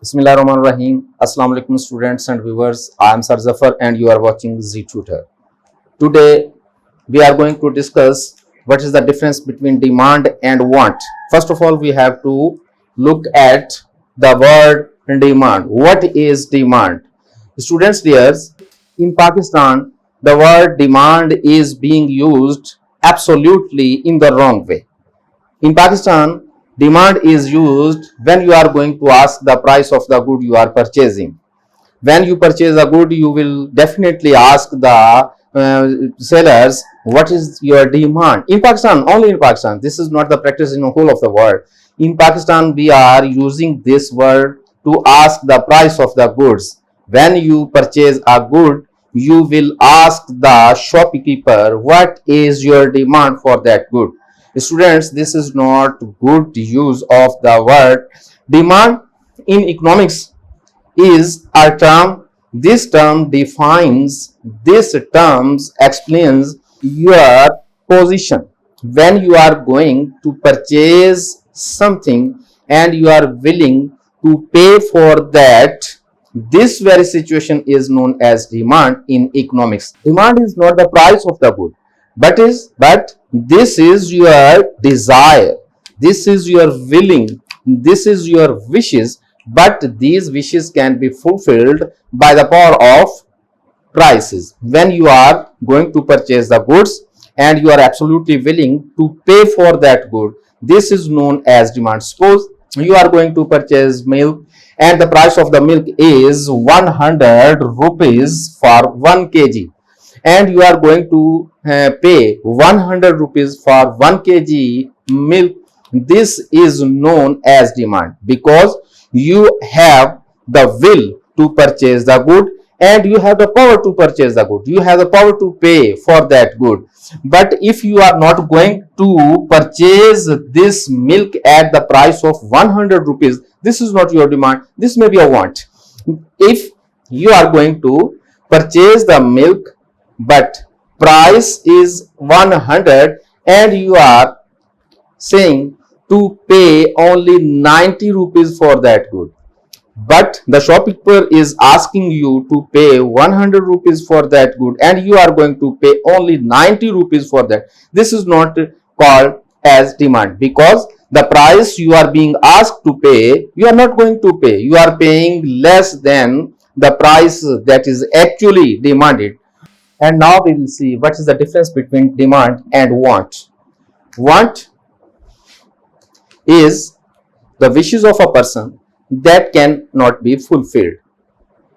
Bismillahirrahmanirrahim. Assalamu alaikum students and viewers. I am Sir Zafar and you are watching Z Tutor. Today we are going to discuss what is the difference between demand and want. First of all, we have to look at the word demand. What is demand? Students, dears, in Pakistan, the word demand is being used absolutely in the wrong way. In Pakistan, demand is used when you are going to ask the price of the good you are purchasing. When you purchase a good, you will definitely ask the sellers what is your demand. In Pakistan, only in Pakistan, this is not the practice in the whole of the world. In Pakistan, we are using this word to ask the price of the goods. When you purchase a good, you will ask the shopkeeper what is your demand for that good. Students, this is not good use of the word demand. In economics is a term. This term defines, this terms explains your position when you are going to purchase something and you are willing to pay for that. This very situation is known as demand in economics. Demand is not the price of the good, but this is your desire, this is your willing, this is your wishes, but these wishes can be fulfilled by the power of prices. When you are going to purchase the goods and you are absolutely willing to pay for that good, this is known as demand. Suppose you are going to purchase milk and the price of the milk is 100 rupees for 1 kg, and you are going to pay 100 rupees for 1 kg milk. This is known as demand because you have the will to purchase the good and you have the power to purchase the good, you have the power to pay for that good. But if you are not going to purchase this milk at the price of 100 rupees, this is not your demand, this may be a want. If you are going to purchase the milk but price is 100 and you are saying to pay only 90 rupees for that good, but the shopkeeper is asking you to pay 100 rupees for that good and you are going to pay only 90 rupees for that, this is not called as demand because the price you are being asked to pay, you are not going to pay, you are paying less than the price that is actually demanded. And now we will see what is the difference between demand and want. Want is the wishes of a person that cannot be fulfilled.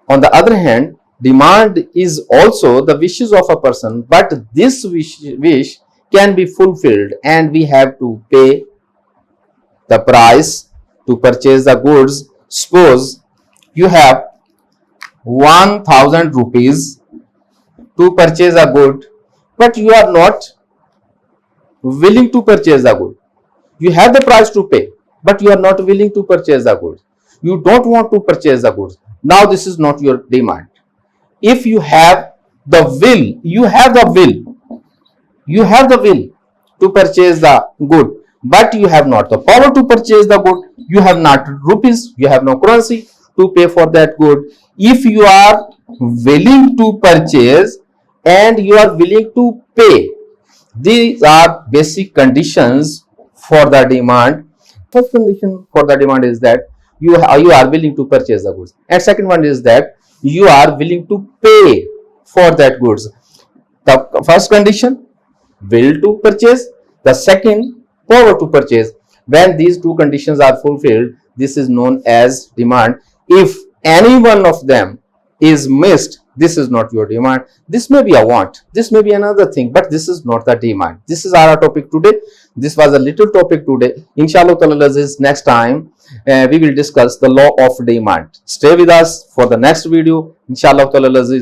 On the other hand, demand is also the wishes of a person, but this wish can be fulfilled and we have to pay the price to purchase the goods. Suppose you have 1000 rupees to purchase a good, but you are not willing to purchase the good. You have the price to pay, but you are not willing to purchase the goods. You don't want to purchase the goods. Now this is not your demand. If you have the will, you have the will to purchase the good, but you have not the power to purchase the good. You have not rupees, you have no currency to pay for that good. If you are willing to purchase and you are willing to pay, these are basic conditions for the demand. First condition for the demand is that you are willing to purchase the goods, and second one is that you are willing to pay for that goods. The first condition, will to purchase, the second, power to purchase. When these two conditions are fulfilled, this is known as demand. If any one of them is missed, this is not your demand. This may be a want, this may be another thing, but this is not the demand. This is our topic today. This was a little topic today. Inshallah ta'ala, next time we will discuss the law of demand. Stay with us for the next video. Inshallah ta'ala,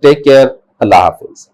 take care. Allah Hafiz.